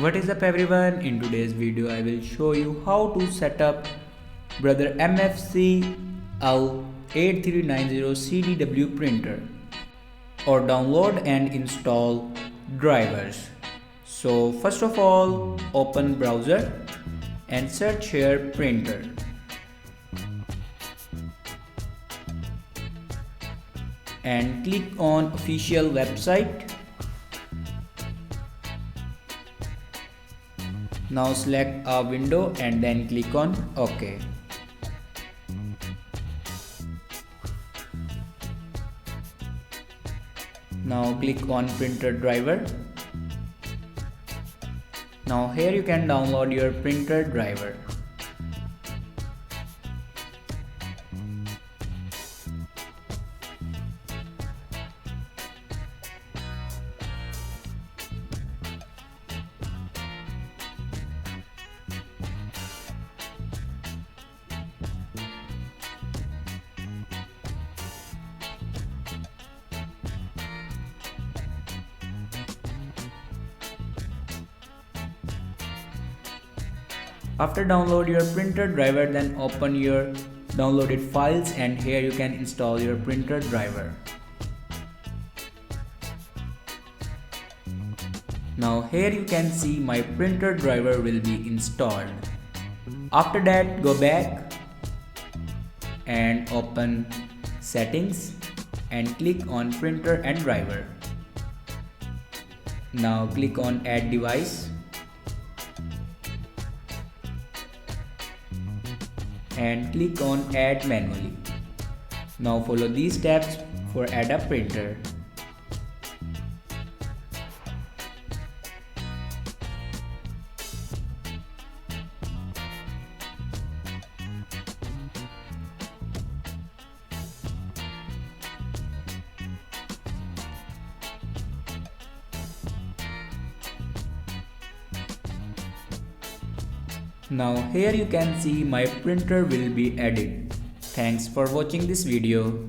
What is up everyone, in today's video I will show you how to set up brother MFC L8390CDW printer or download and install drivers. So first of all, open browser and search here printer. And click on official website. Now select a window and then click on OK. Now click on printer driver. Now here you can download your printer driver. After download your printer driver, then open your downloaded files and here you can install your printer driver. Now here you can see my printer driver will be installed. After that, go back and open settings and click on printer and driver. Now click on add device and click on add manually. Now follow these steps for add a printer. Now here you can see my printer will be added. Thanks for watching this video.